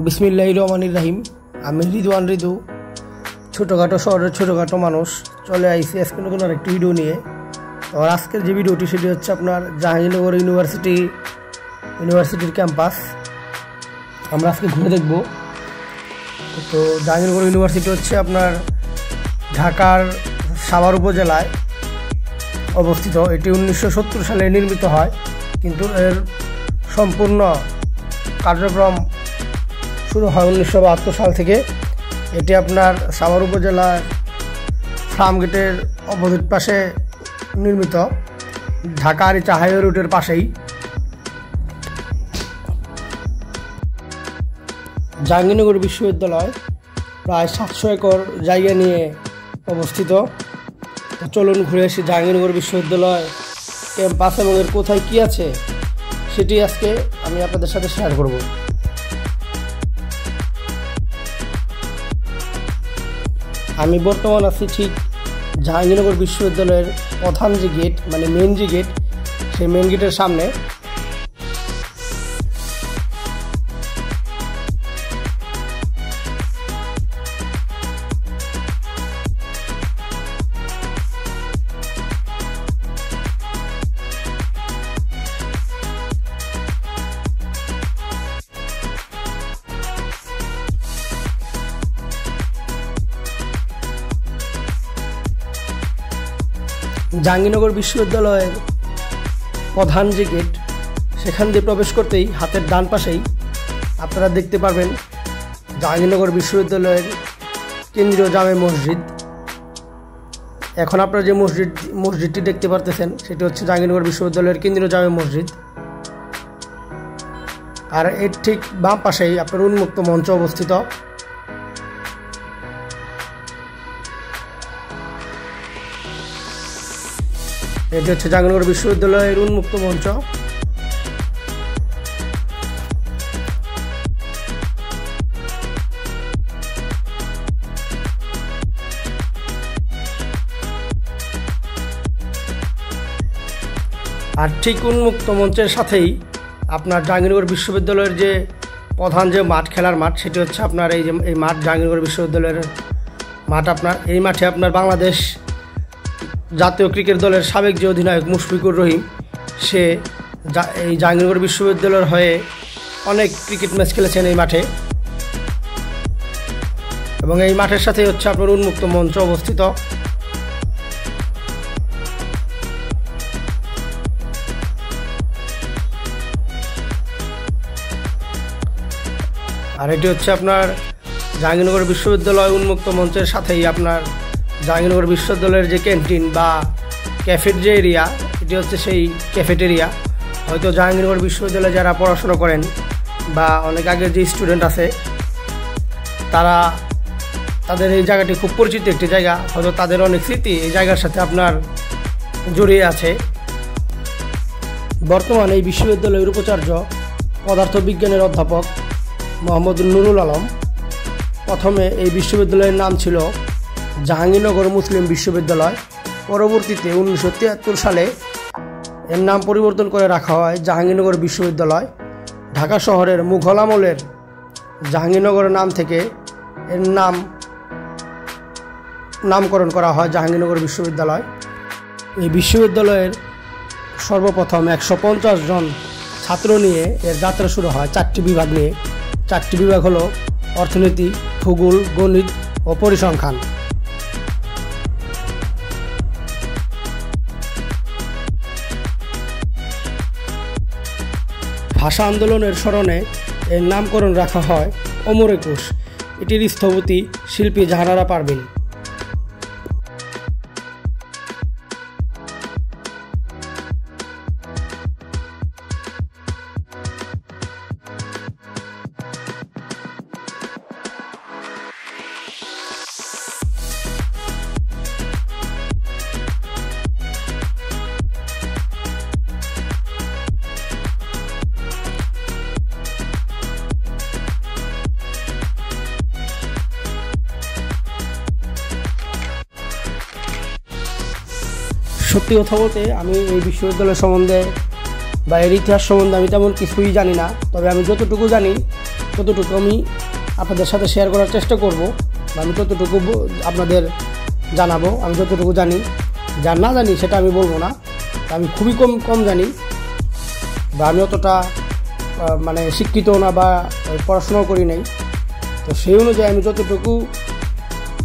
বিসমিল্লাহির রহমানির রহিম। আমি রিদওয়ান রিদু, ছোটোখাটো শহরের ছোটোখাটো মানুষ, চলে আইসি আজকে নতুন আরেকটি ভিডিও নিয়ে। তো আজকের যে ভিডিওটি সেটি হচ্ছে আপনার জাহাঙ্গীরনগর ইউনিভার্সিটির ক্যাম্পাস আমরা আজকে ঘুরে দেখব। তো জাহাঙ্গীরনগর ইউনিভার্সিটি হচ্ছে আপনার ঢাকার সাভার উপজেলায় অবস্থিত। এটি 1970 সালে নির্মিত হয়, কিন্তু এর সম্পূর্ণ কার্যক্রম শুরু হয় 1972 সাল থেকে। এটি আপনার সাভার উপজেলার ফার্ম গেটের অপোজিট পাশে নির্মিত, ঢাকা আরিচা হাইওয়ে রুটের পাশেই। জাহাঙ্গীরনগর বিশ্ববিদ্যালয় প্রায় 700 একর জায়গা নিয়ে অবস্থিত। তো চলুন ঘুরে আসি জাহাঙ্গীরনগর বিশ্ববিদ্যালয় ক্যাম্পাস এবং এর কোথায় কী আছে সেটি আজকে আমি আপনাদের সাথে শেয়ার করব। আমি বর্তমান আছি ঠিক জাহাঙ্গীরনগর বিশ্ববিদ্যালয়ের প্রধান যে গেট, মানে মেন যে গেট, সেই মেন গেটের সামনে। জাহাঙ্গীরনগর বিশ্ববিদ্যালয়ের প্রধান যে গেট, সেখান দিয়ে প্রবেশ করতেই হাতের ডান পাশেই আপনারা দেখতে পারবেন জাহাঙ্গীরনগর বিশ্ববিদ্যালয়ের কেন্দ্রীয় জামে মসজিদ। এখন আপনারা যে মসজিদটি দেখতে পারতেছেন সেটি হচ্ছে জাহাঙ্গীরনগর বিশ্ববিদ্যালয়ের কেন্দ্রীয় জামে মসজিদ। আর এর ঠিক বাম পাশেই আপনার উন্মুক্ত মঞ্চ অবস্থিত। এটি হচ্ছে জাহাঙ্গীরনগর বিশ্ববিদ্যালয়ের উন্মুক্ত মঞ্চ। আর ঠিক উন্মুক্ত মঞ্চের সাথেই আপনার জাহাঙ্গীরনগর বিশ্ববিদ্যালয়ের যে প্রধান যে মাঠ, খেলার মাঠ, সেটি হচ্ছে আপনার এই মাঠ, জাহাঙ্গীরনগর বিশ্ববিদ্যালয়ের মাঠ। আপনার এই মাঠে আপনার বাংলাদেশ জাতীয় ক্রিকেট দলের সাবেক যে অধিনায়ক মুশফিকুর রহিম, সে এই জাহাঙ্গীরনগর বিশ্ববিদ্যালয়ের হয়ে অনেক ক্রিকেট ম্যাচ খেলেছেন এই মাঠে। এবং এই মাঠের সাথে হচ্ছে আপনার উন্মুক্ত মঞ্চ অবস্থিত। আর এটি হচ্ছে আপনার জাহাঙ্গীরনগর বিশ্ববিদ্যালয় উন্মুক্ত মঞ্চের সাথেই আপনার জাহাঙ্গীরনগর বিশ্ববিদ্যালয়ের যে ক্যান্টিন বা ক্যাফের যে এরিয়া, এটি হচ্ছে সেই ক্যাফেটেরিয়া। হয়তো জাহাঙ্গীরনগর বিশ্ববিদ্যালয়ে যারা পড়াশোনা করেন বা অনেক আগের যে স্টুডেন্ট আছে, তাদের এই জায়গাটি খুব পরিচিত একটি জায়গা। হয়তো তাদের অনেক স্মৃতি এই জায়গার সাথে আপনার জড়িয়ে আছে। বর্তমানে এই বিশ্ববিদ্যালয়ের উপাচার্য পদার্থবিজ্ঞানের অধ্যাপক মোহাম্মদ নুরুল আলম। প্রথমে এই বিশ্ববিদ্যালয়ের নাম ছিল জাহাঙ্গীরনগর মুসলিম বিশ্ববিদ্যালয়। পরবর্তীতে 1973 সালে এর নাম পরিবর্তন করে রাখা হয় জাহাঙ্গীরনগর বিশ্ববিদ্যালয়। ঢাকা শহরের মুঘল আমলের জাহাঙ্গীরনগরের নাম থেকে এর নামকরণ করা হয় জাহাঙ্গীরনগর বিশ্ববিদ্যালয়। এই বিশ্ববিদ্যালয়ের সর্বপ্রথম 150 জন ছাত্র নিয়ে এর যাত্রা শুরু হয় 4টি বিভাগ নিয়ে। 4টি বিভাগ হলো অর্থনীতি, ভূগোল, গণিত ও পরিসংখ্যান। ভাষা আন্দোলনের স্মরণে এর নামকরণ রাখা হয় অমর একুশ। এটির স্থপতি শিল্পী জাহানারা পারভীন। সত্যি কথা বলতে আমি এই বিশ্ববিদ্যালয় সম্বন্ধে বা এর ইতিহাস সম্বন্ধে আমি তেমন কিছুই জানি না। তবে আমি যতটুকু জানি ততটুকু আমি আপনাদের সাথে শেয়ার করার চেষ্টা করব, বা আমি ততটুকু আপনাদের জানাবো। আমি যতটুকু জানি, যা না জানি সেটা আমি বলবো না। আমি খুবই কম জানি, বা আমি অতটা মানে শিক্ষিত না বা পড়াশোনাও করি নাই। তো সেই অনুযায়ী আমি যতটুকু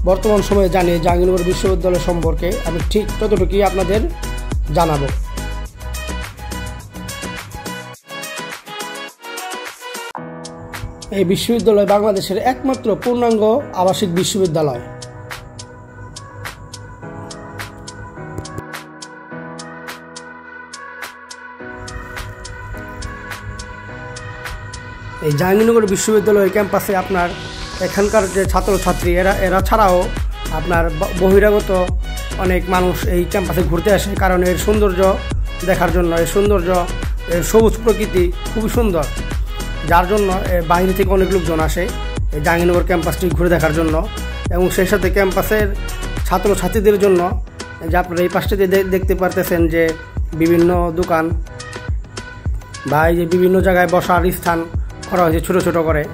বর্তমান সময়ে জানি জাহাঙ্গীরনগর বিশ্ববিদ্যালয় সম্পর্কে, আমি ঠিক ততটুকুই আপনাদের জানাবো। এই বিশ্ববিদ্যালয় বাংলাদেশের একমাত্র পূর্ণাঙ্গ আবাসিক বিশ্ববিদ্যালয়। এই জাহাঙ্গীরনগর বিশ্ববিদ্যালয়ের ক্যাম্পাসে আপনার এখানকার যে ছাত্রছাত্রী এরা ছাড়াও আপনার বহিরাগত অনেক মানুষ এই ক্যাম্পাসে ঘুরতে আসে, কারণ এর সৌন্দর্য দেখার জন্য। এর সৌন্দর্য, এর সবুজ প্রকৃতি খুবই সুন্দর, যার জন্য বাইরে থেকে অনেক লোকজন আসে এই জাহাঙ্গীরনগর ক্যাম্পাসটি ঘুরে দেখার জন্য। এবং সেই সাথে ক্যাম্পাসের ছাত্রছাত্রীদের জন্য যে আপনারা এই পাশটিতে দেখতে পারতেছেন যে বিভিন্ন দোকান বা এই যে বিভিন্ন জায়গায় বসার স্থান করা হয়েছে ছোটো ছোটো করে।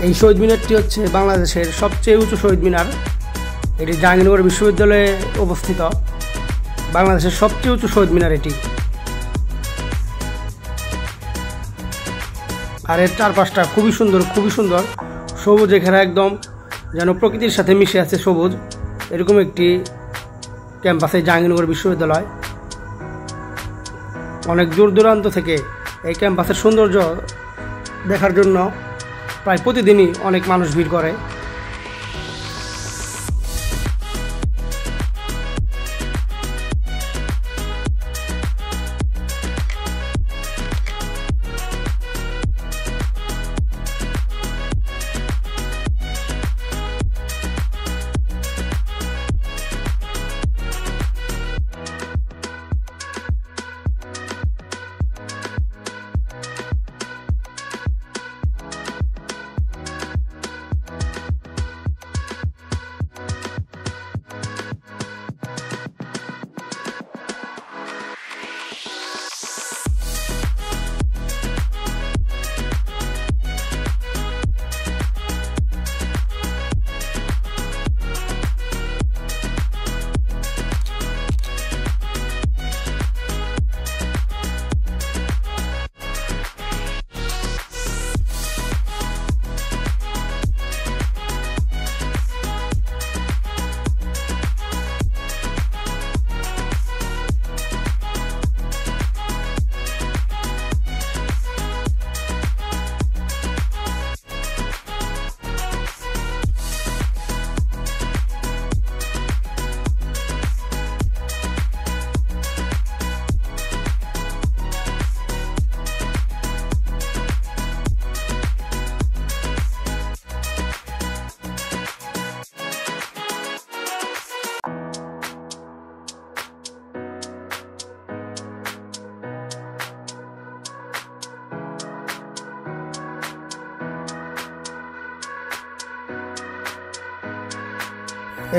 এই শহীদ মিনারটি হচ্ছে বাংলাদেশের সবচেয়ে উঁচু শহীদ মিনার। এটি জাহাঙ্গীরনগর বিশ্ববিদ্যালয়ে অবস্থিত। বাংলাদেশের সবচেয়ে উঁচু শহীদ মিনার এটি। আর এর চারপাশটা খুবই সুন্দর, সবুজে ঘেরা, একদম যেন প্রকৃতির সাথে মিশে আছে সবুজ। এরকম একটি ক্যাম্পাসে জাহাঙ্গীরনগর বিশ্ববিদ্যালয়। অনেক দূর দূরান্ত থেকে এই ক্যাম্পাসের সৌন্দর্য দেখার জন্য প্রায় প্রতিদিনই অনেক মানুষ ভিড় করে।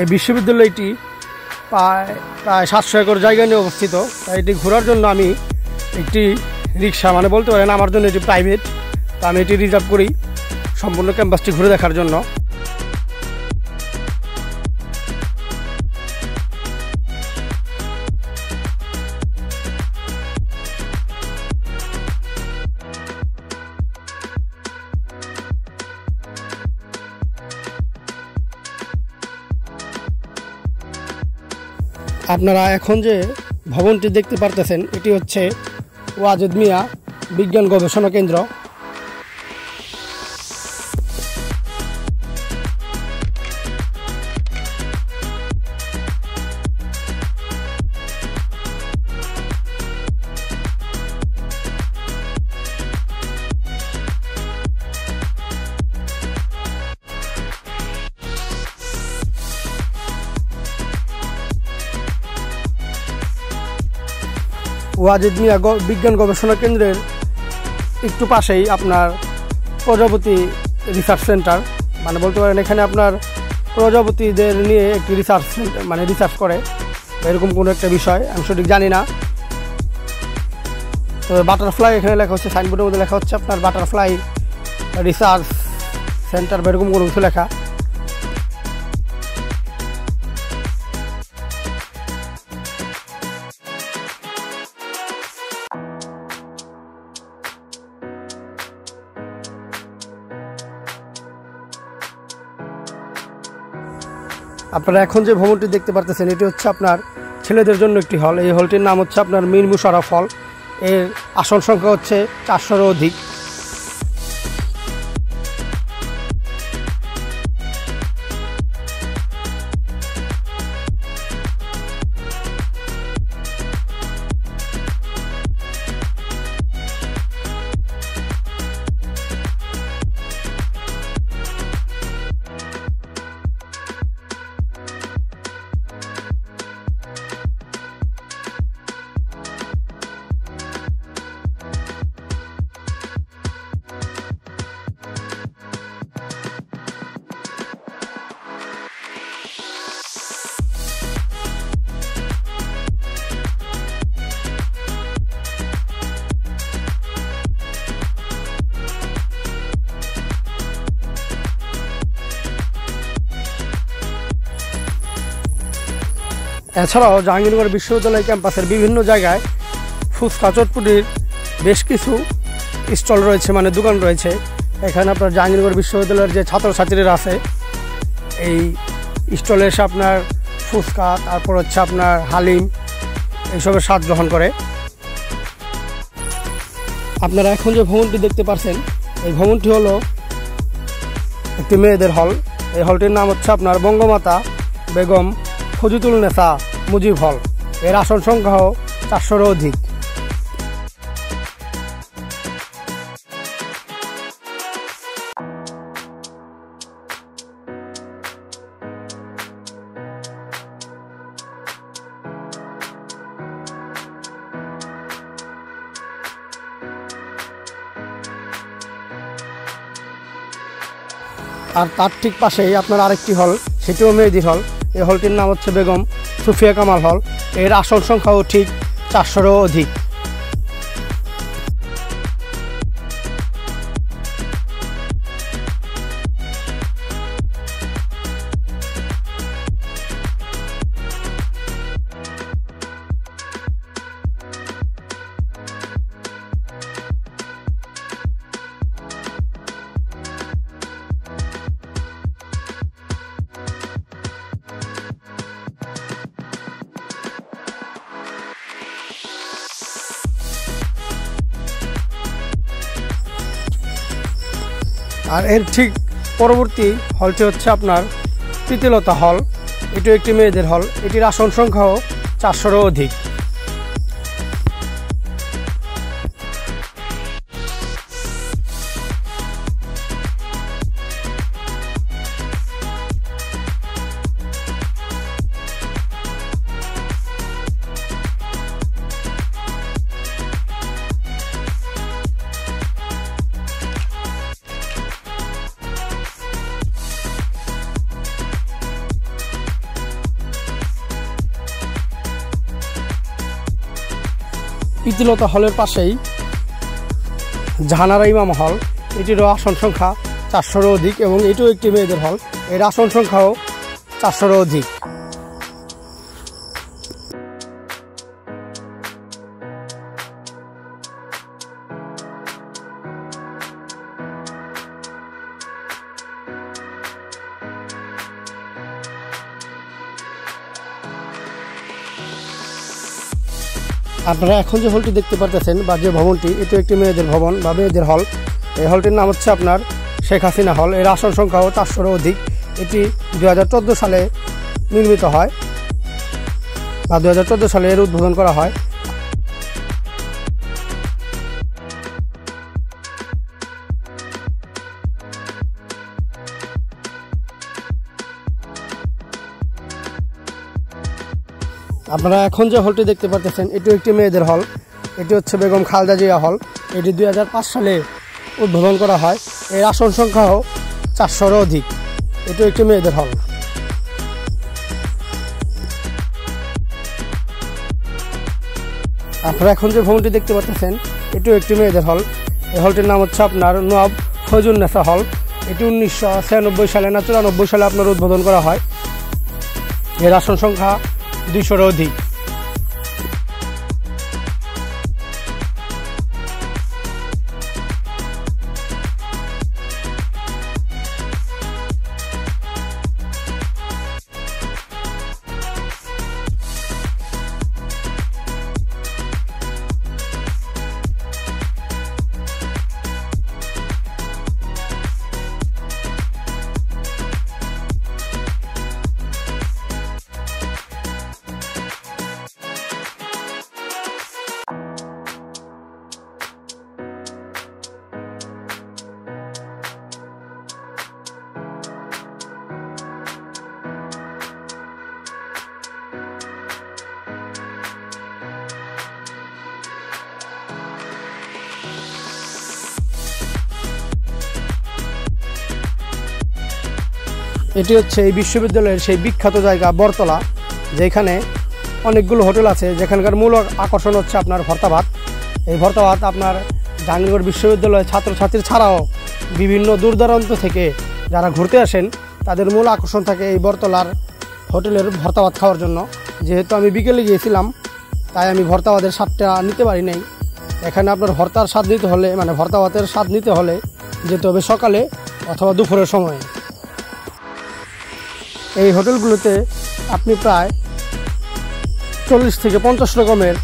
এই বিশ্ববিদ্যালয়টি প্রায় 700 একর জায়গা নিয়ে অবস্থিত। তাই এটি ঘোরার জন্য আমি একটি রিক্সা, মানে বলতে পারেন আমার জন্য এটি প্রাইভেট, তা আমি এটি রিজার্ভ করি সম্পূর্ণ ক্যাম্পাসটি ঘুরে দেখার জন্য। আপনারা এখন যে ভবনটি দেখতে পারতেছেন, এটি হচ্ছে ওয়াজেদ মিয়া বিজ্ঞান গবেষণা কেন্দ্র। ওয়াজিদ মিয়া বিজ্ঞান গবেষণা কেন্দ্রের একটু পাশেই আপনার প্রজাপতি রিসার্চ সেন্টার, মানে বলতে পারেন এখানে আপনার প্রজাপতিদের নিয়ে একটি রিসার্চ মানে রিসার্চ করে এরকম কোনো একটা বিষয়, আমি সঠিক জানি না। তবে বাটারফ্লাই এখানে লেখা হচ্ছে, সাইনবোর্ডের মধ্যে লেখা হচ্ছে আপনার বাটারফ্লাই রিসার্চ সেন্টার বা এরকম কোনো কিছু লেখা। আপনারা এখন যে ভবনটি দেখতে পারতেছেন এটি হচ্ছে আপনার ছেলেদের জন্য একটি হল। এই হলটির নাম হচ্ছে আপনার মীর মুশাররফ হল। এর আসন সংখ্যা হচ্ছে 400-এরও অধিক। এছাড়াও জাহাঙ্গীরনগর বিশ্ববিদ্যালয় ক্যাম্পাসের বিভিন্ন জায়গায় ফুচকা চটপটির বেশ কিছু স্টল রয়েছে, মানে দোকান রয়েছে। এখানে আপনার জাহাঙ্গীরনগর বিশ্ববিদ্যালয়ের যে ছাত্রছাত্রীরা আছে এই স্টলে এসে আপনার ফুচকা, তারপর হচ্ছে আপনার হালিম এইসবের স্বাদ গ্রহণ করে। আপনারা এখন যে ভবনটি দেখতে পাচ্ছেন এই ভবনটি হলো একটি মেয়েদের হল। এই হলটির নাম হচ্ছে আপনার বঙ্গমাতা বেগম ফজিলাতুন্নেসা মুজিব হল। এর আসন সংখ্যাও 400-এরও অধিক। আর তার ঠিক পাশেই আপনার আরেকটি হল, সেটিও মেয়েদের হল। এই হলটির নাম হচ্ছে বেগম সুফিয়া কামাল হল। এর আসন সংখ্যাও ঠিক 400-এরও অধিক। আর এর ঠিক পরবর্তী হলটি হচ্ছে আপনার প্রীতিলতা হল। এটিও একটি মেয়েদের হল। এটির আসন সংখ্যাও 400-এরও অধিক। প্রীতিলতা হলের পাশেই জাহানারা ইমাম হল। এটিরও আসন সংখ্যা 400-এরও অধিক এবং এটিও একটি মেয়েদের হল। এর আসন সংখ্যাও 400-এরও অধিক। আপনারা এখন যে হলটি দেখতে পারতেছেন বা যে ভবনটি, এটি একটি মেয়েদের ভবন বা মেয়েদের হল। এই হলটির নাম হচ্ছে আপনার শেখ হাসিনা হল। এর আসন সংখ্যাও 400-এরও অধিক। এটি 2014 সালে নির্মিত হয় বা 2014 সালে এর উদ্বোধন করা হয়। আপনারা এখন যে হলটি দেখতে পাচ্ছেন এটি একটি মেয়েদের হল। এটি হচ্ছে বেগম খালেদা জিয়া হল। এটি 2005 সালে উদ্বোধন করা হয়। এর আসন সংখ্যাও 400-এরও অধিক। এটি একটি মেয়েদের হল। আপনারা এখন যে ভবনটি দেখতে পাচ্ছেন এটিও একটি মেয়েদের হল। এই হলটির নাম হচ্ছে আপনার নওয়াব ফয়জুন্নেসা হল। এটি 1996 সালে না 94 সালে আপনার উদ্বোধন করা হয়। এর আসন সংখ্যা 200-এরও অধিক। এটি হচ্ছে এই বিশ্ববিদ্যালয়ের সেই বিখ্যাত জায়গা বরতলা, যেখানে অনেকগুলো হোটেল আছে, যেখানকার মূল আকর্ষণ হচ্ছে আপনার ভর্তা ভাত। এই ভর্তা ভাত আপনার জাহাঙ্গীরনগর বিশ্ববিদ্যালয়ের ছাত্রছাত্রী ছাড়াও বিভিন্ন দূর দূরান্ত থেকে যারা ঘুরতে আসেন তাদের মূল আকর্ষণ থাকে এই বরতলার হোটেলের ভর্তা ভাত খাওয়ার জন্য। যেহেতু আমি বিকেলে গিয়েছিলাম তাই আমি ভর্তা ভাতের স্বাদটা নিতে পারি নাই। এখানে আপনার ভর্তার স্বাদ নিতে হলে, মানে ভর্তা ভাতের স্বাদ নিতে হলে যেতে হবে সকালে অথবা দুপুরের সময়ে। এই হোটেলগুলোতে আপনি প্রায় 40 থেকে 50 রকমের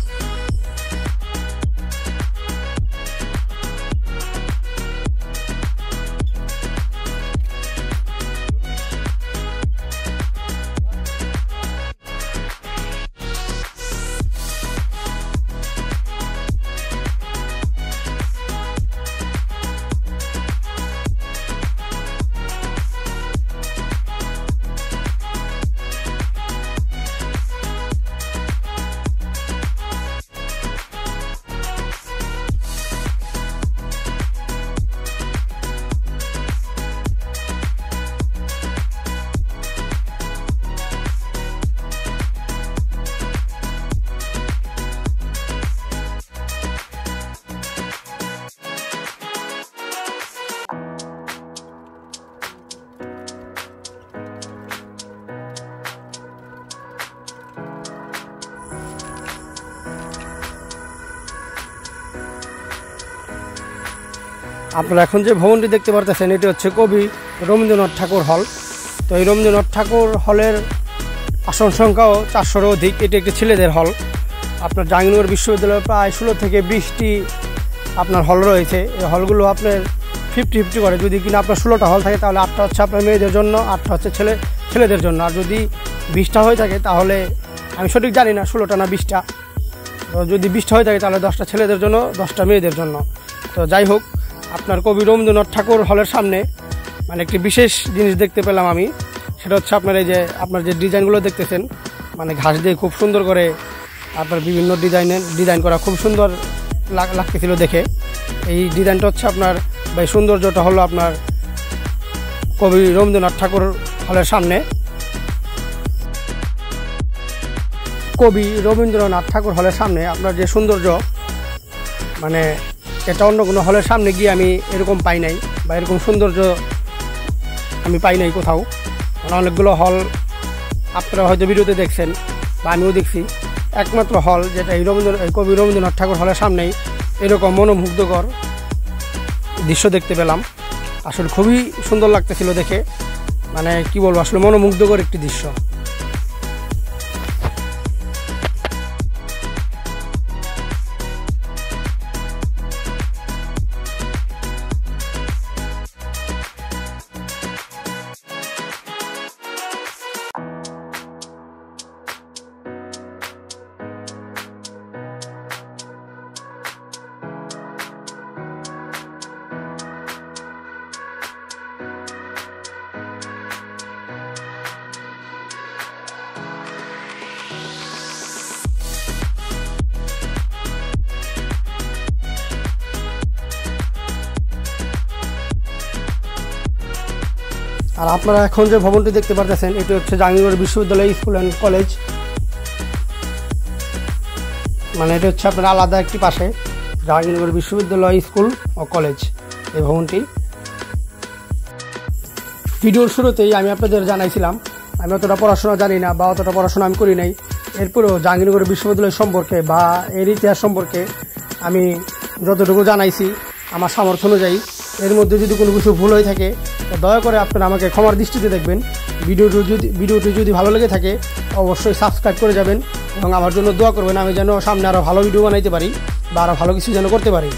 আপনারা এখন যে ভবনটি দেখতে পারতেছেন এটি হচ্ছে কবি রবীন্দ্রনাথ ঠাকুর হল। তো এই রবীন্দ্রনাথ ঠাকুর হলের আসন সংখ্যাও 400-এরও অধিক। এটি একটি ছেলেদের হল। আপনার জাহাঙ্গীরনগর বিশ্ববিদ্যালয়ে প্রায় 16 থেকে 20টি আপনার হল রয়েছে। এই হলগুলো আপনার 50-50 করে। যদি কিনা আপনার 16টা হল থাকে তাহলে 8টা হচ্ছে আপনার মেয়েদের জন্য, 8টা হচ্ছে ছেলেদের জন্য। আর যদি 20টা হয়ে থাকে তাহলে আমি সঠিক জানি না 16টা না 20টা। তো যদি 20টা হয়ে থাকে তাহলে 10টা ছেলেদের জন্য, 10টা মেয়েদের জন্য। তো যাই হোক, আপনার কবি রবীন্দ্রনাথ ঠাকুর হলের সামনে মানে একটি বিশেষ জিনিস দেখতে পেলাম আমি। সেটা হচ্ছে আপনার এই যে আপনার যে ডিজাইনগুলো দেখতেছেন, মানে ঘাস দিয়ে খুব সুন্দর করে আপনার বিভিন্ন ডিজাইন করা, খুব সুন্দর লাগতেছিল দেখে। এই ডিজাইনটা হচ্ছে আপনার বা এই সৌন্দর্যটা হলো আপনার কবি রবীন্দ্রনাথ ঠাকুর হলের সামনে। কবি রবীন্দ্রনাথ ঠাকুর হলের সামনে আপনার যে সৌন্দর্য, মানে এটা অন্য কোনো হলের সামনে গিয়ে আমি এরকম পাই নাই বা এরকম সৌন্দর্য আমি পাই নাই কোথাও। মানে অনেকগুলো হল আপনারা হয়তো ভিডিওতে দেখছেন বা আমিও দেখছি, একমাত্র হল যেটা এই কবি রবীন্দ্রনাথ ঠাকুর হলের সামনেই এরকম মনোমুগ্ধকর দৃশ্য দেখতে পেলাম। আসলে খুবই সুন্দর লাগতেছিল দেখে, মানে কি বলবো, আসলে মনোমুগ্ধকর একটি দৃশ্য। আর আপনারা এখন যে ভবনটি দেখতে পারতেছেন এটি হচ্ছে জাহাঙ্গীরনগর বিশ্ববিদ্যালয় স্কুল অ্যান্ড কলেজ, মানে এটা হচ্ছে আপনার আলাদা একটি পাশে জাহাঙ্গীরনগর বিশ্ববিদ্যালয় স্কুল ও কলেজ এই ভবনটি। ভিডিওর শুরুতেই আমি আপনাদের জানাইছিলাম আমি অতটা পড়াশোনা জানি না বা অতটা পড়াশোনা আমি করি নাই, এরপরেও জাহাঙ্গীরনগর বিশ্ববিদ্যালয় সম্পর্কে বা এর ইতিহাস সম্পর্কে আমি যতটুকু জানাইছি আমার সামর্থ্য অনুযায়ী। এর মধ্যে যদি কোনো কিছু ভুল হয়ে থাকে দয়া করে আপনারা আমাকে ক্ষমার দৃষ্টিতে দেখবেন। ভিডিওটি যদি ভালো লেগে থাকে অবশ্যই সাবস্ক্রাইব করে যাবেন এবং আমার জন্য দোয়া করবেন, আমি যেন সামনে আরও ভালো ভিডিও বানাইতে পারি বা আরও ভালো কিছু যেন করতে পারি।